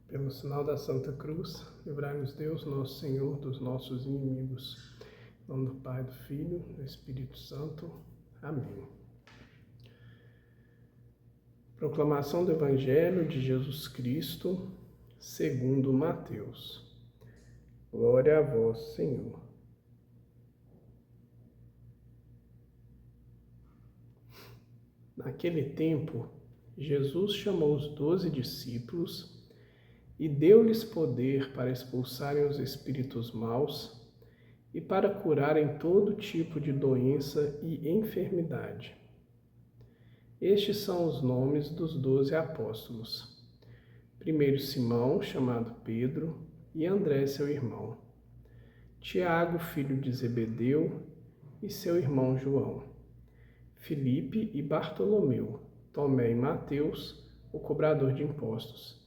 Pelo sinal da Santa Cruz, livrai-nos Deus, nosso Senhor, dos nossos inimigos. Em nome do Pai, do Filho e do Espírito Santo. Amém. Proclamação do Evangelho de Jesus Cristo, segundo Mateus. Glória a vós, Senhor. Naquele tempo, Jesus chamou os 12 discípulos e deu-lhes poder para expulsarem os espíritos maus e para curarem todo tipo de doença e enfermidade. Estes são os nomes dos 12 apóstolos. Primeiro Simão, chamado Pedro, e André, seu irmão. Tiago, filho de Zebedeu, e seu irmão João. Filipe e Bartolomeu, Tomé e Mateus, o cobrador de impostos.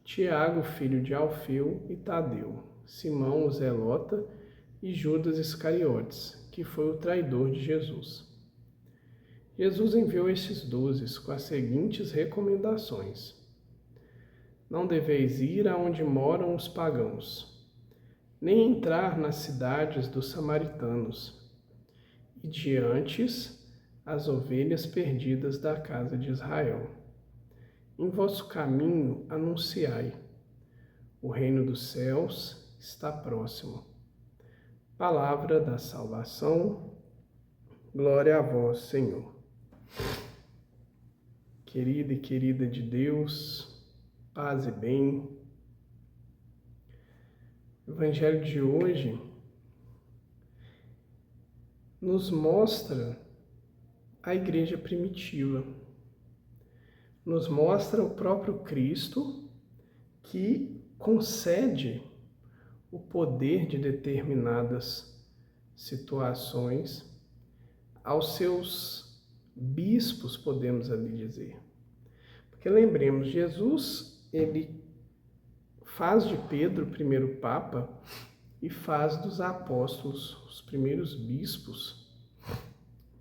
Tiago, filho de Alfeu e Tadeu, Simão, o zelota, e Judas Iscariotes, que foi o traidor de Jesus. Jesus enviou estes 12 com as seguintes recomendações: Não deveis ir aonde moram os pagãos, nem entrar nas cidades dos samaritanos, e diantes as ovelhas perdidas da casa de Israel. Em vosso caminho anunciai: o reino dos céus está próximo. Palavra da salvação, glória a vós, Senhor. Querida e querida de Deus, paz e bem. O Evangelho de hoje nos mostra a igreja primitiva. Nos mostra o próprio Cristo que concede o poder de determinadas situações aos seus bispos, podemos ali dizer. Porque lembremos, Jesus, ele faz de Pedro o primeiro papa e faz dos apóstolos os primeiros bispos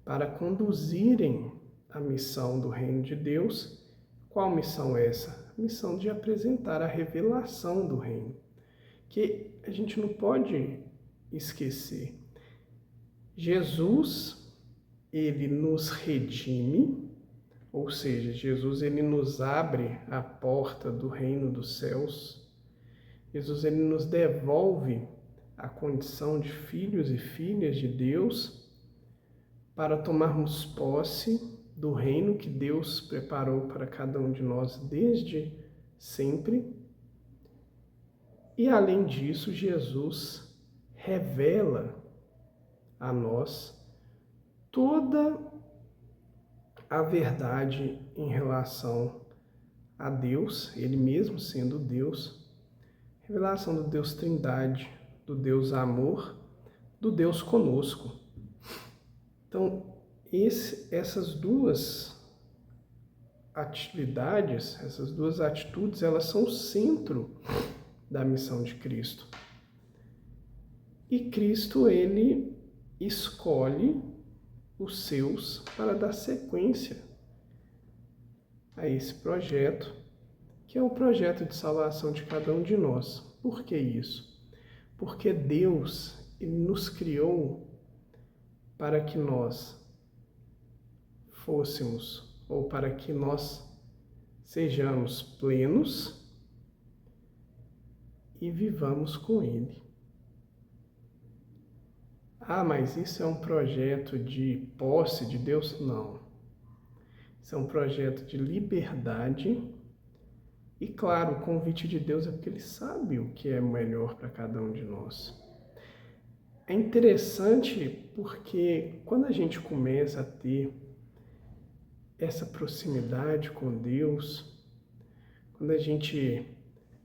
para conduzirem a missão do reino de Deus. Qual missão é essa? A missão de apresentar a revelação do reino, que a gente não pode esquecer. Jesus, ele nos redime, ou seja, Jesus, ele nos abre a porta do reino dos céus. Jesus, ele nos devolve a condição de filhos e filhas de Deus para tomarmos posse do reino que Deus preparou para cada um de nós desde sempre. E além disso, Jesus revela a nós toda a verdade em relação a Deus, Ele mesmo sendo Deus, revelação do Deus Trindade, do Deus Amor, do Deus conosco. Então, essas duas atividades, essas duas atitudes, elas são o centro da missão de Cristo. E Cristo, ele escolhe os seus para dar sequência a esse projeto, que é o projeto de salvação de cada um de nós. Por que isso? Porque Deus, ele nos criou para que nós fôssemos, ou para que nós sejamos plenos e vivamos com Ele. Ah, mas isso é um projeto de posse de Deus? Não. Isso é um projeto de liberdade. E claro, o convite de Deus é porque Ele sabe o que é melhor para cada um de nós. É interessante porque quando a gente começa a ter essa proximidade com Deus, quando a gente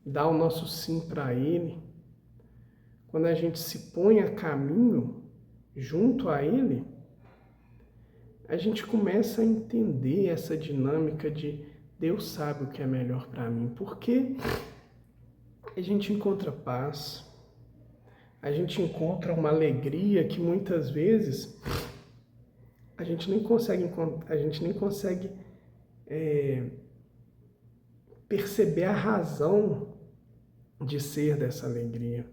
dá o nosso sim para Ele, quando a gente se põe a caminho junto a Ele, a gente começa a entender essa dinâmica de Deus sabe o que é melhor para mim, porque a gente encontra paz, a gente encontra uma alegria que muitas vezes a gente nem consegue perceber a razão de ser dessa alegria.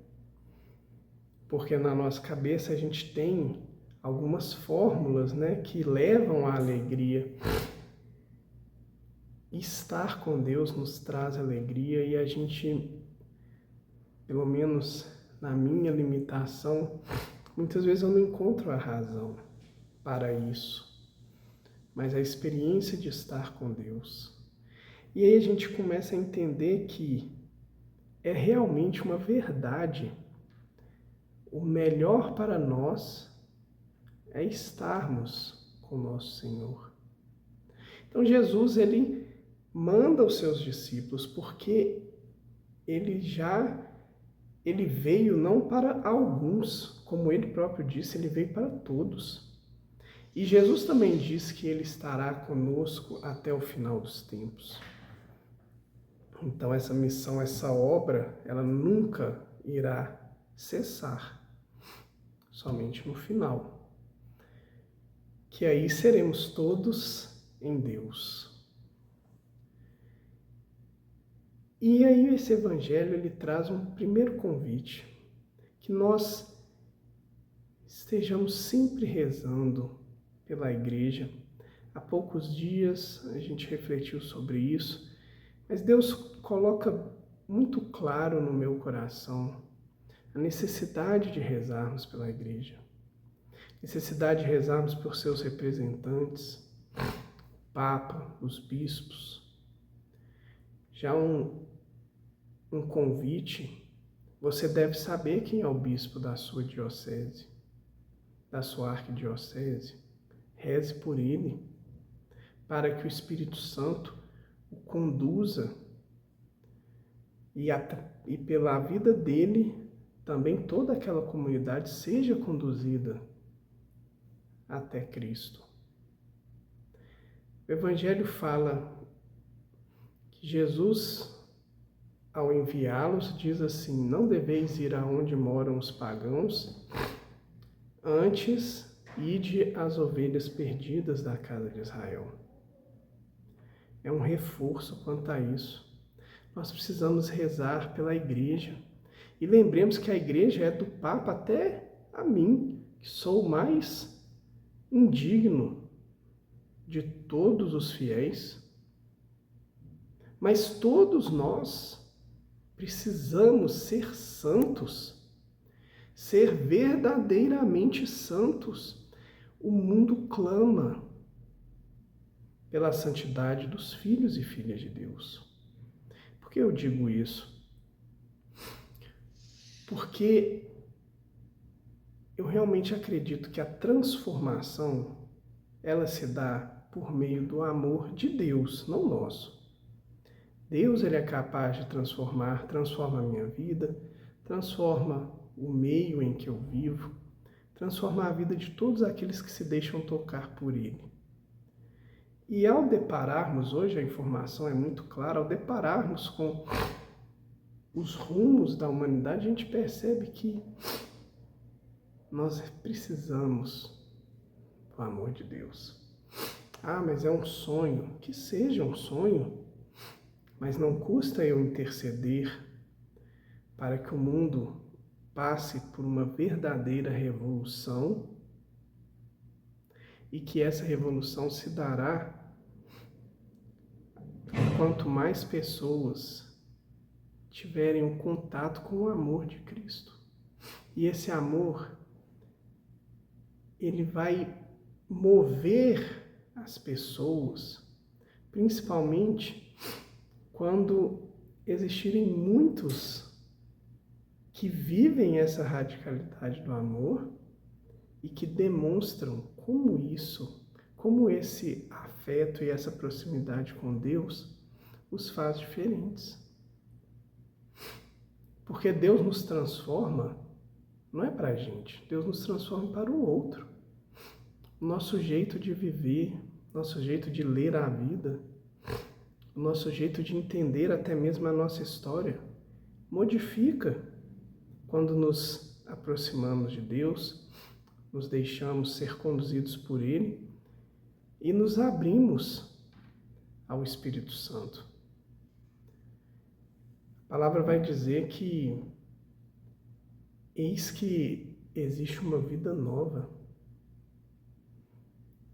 Porque na nossa cabeça a gente tem algumas fórmulas, né, que levam à alegria. Estar com Deus nos traz alegria e a gente, pelo menos na minha limitação, muitas vezes eu não encontro a razão para isso. Mas a experiência de estar com Deus. E aí a gente começa a entender que é realmente uma verdade. O melhor para nós é estarmos com o nosso Senhor. Então Jesus, ele manda os seus discípulos porque ele veio não para alguns, como ele próprio disse, ele veio para todos. E Jesus também diz que ele estará conosco até o final dos tempos. Então essa missão, essa obra, ela nunca irá cessar, somente no final. Que aí seremos todos em Deus. E aí esse evangelho, ele traz um primeiro convite, que nós estejamos sempre rezando pela igreja. Há poucos dias a gente refletiu sobre isso, mas Deus coloca muito claro no meu coração a necessidade de rezarmos pela igreja, necessidade de rezarmos por seus representantes, o Papa, os bispos. Já um convite, você deve saber quem é o bispo da sua diocese, da sua arquidiocese. Reze por ele, para que o Espírito Santo o conduza e pela vida dele, também toda aquela comunidade seja conduzida até Cristo. O Evangelho fala que Jesus, ao enviá-los, diz assim: não deveis ir aonde moram os pagãos, antes ide às ovelhas perdidas da casa de Israel. É um reforço quanto a isso. Nós precisamos rezar pela igreja. E lembremos que a igreja é do Papa até a mim, que sou o mais indigno de todos os fiéis. Mas todos nós precisamos ser santos, ser verdadeiramente santos. O mundo clama pela santidade dos filhos e filhas de Deus. Por que eu digo isso? Porque eu realmente acredito que a transformação, ela se dá por meio do amor de Deus, não nosso. Deus, ele é capaz de transforma a minha vida, transforma o meio em que eu vivo, transforma a vida de todos aqueles que se deixam tocar por ele. E ao depararmos, hoje a informação é muito clara, ao depararmos com os rumos da humanidade, a gente percebe que nós precisamos do amor de Deus. Ah, mas é um sonho. Que seja um sonho, mas não custa eu interceder para que o mundo passe por uma verdadeira revolução e que essa revolução se dará quanto mais pessoas tiverem um contato com o amor de Cristo. E esse amor, ele vai mover as pessoas, principalmente quando existirem muitos que vivem essa radicalidade do amor e que demonstram como esse afeto e essa proximidade com Deus os faz diferentes. Porque Deus nos transforma, não é para a gente, Deus nos transforma para o outro. O nosso jeito de viver, nosso jeito de ler a vida, o nosso jeito de entender até mesmo a nossa história, modifica quando nos aproximamos de Deus, nos deixamos ser conduzidos por Ele e nos abrimos ao Espírito Santo. A palavra vai dizer que eis que existe uma vida nova.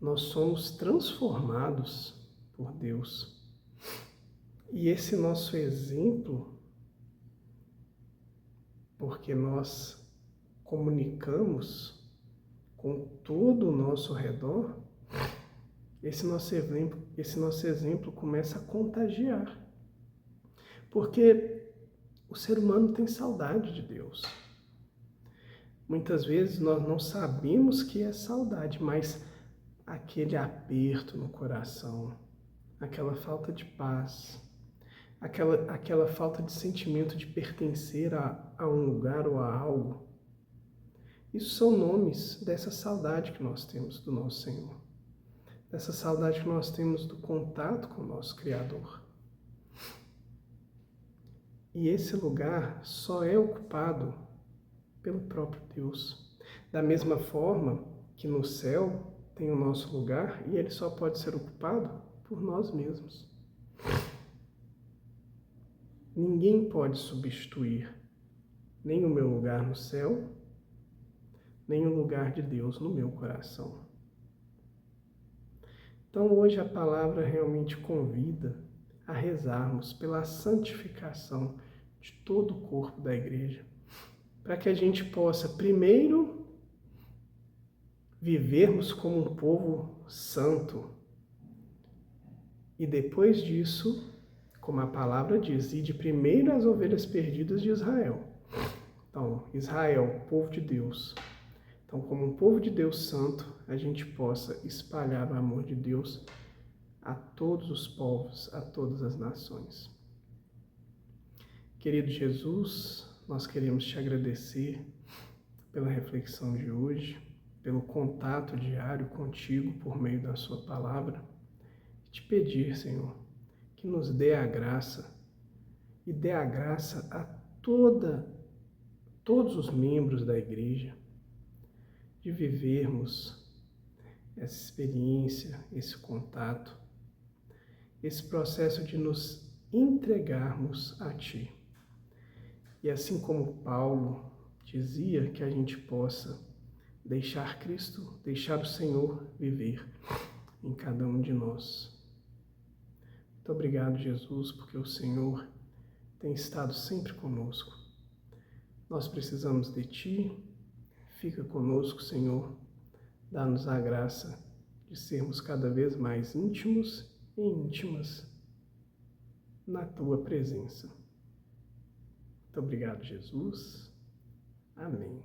Nós somos transformados por Deus. E esse nosso exemplo, porque nós comunicamos com todo o nosso redor, esse nosso exemplo começa a contagiar. Porque o ser humano tem saudade de Deus. Muitas vezes nós não sabemos que é saudade, mas aquele aperto no coração, aquela falta de paz, aquela falta de sentimento de pertencer a um lugar ou a algo, isso são nomes dessa saudade que nós temos do nosso Senhor, dessa saudade que nós temos do contato com o nosso Criador. E esse lugar só é ocupado pelo próprio Deus. Da mesma forma que no céu tem o nosso lugar e ele só pode ser ocupado por nós mesmos. Ninguém pode substituir nem o meu lugar no céu, nem o lugar de Deus no meu coração. Então hoje a palavra realmente convida a rezarmos pela santificação de todo o corpo da igreja, para que a gente possa primeiro vivermos como um povo santo e depois disso, como a palavra diz, ide primeiro as ovelhas perdidas de Israel. Então, Israel, povo de Deus. Então, como um povo de Deus santo, a gente possa espalhar o amor de Deus a todos os povos, a todas as nações. Querido Jesus, nós queremos te agradecer pela reflexão de hoje, pelo contato diário contigo por meio da sua palavra, e te pedir, Senhor, que nos dê a graça e dê a graça a todos os membros da igreja de vivermos essa experiência, esse contato, esse processo de nos entregarmos a Ti. E assim como Paulo dizia, que a gente possa deixar Cristo, deixar o Senhor viver em cada um de nós. Muito obrigado, Jesus, porque o Senhor tem estado sempre conosco. Nós precisamos de Ti. Fica conosco, Senhor. Dá-nos a graça de sermos cada vez mais íntimos e íntimas na Tua presença. Muito obrigado, Jesus. Amém.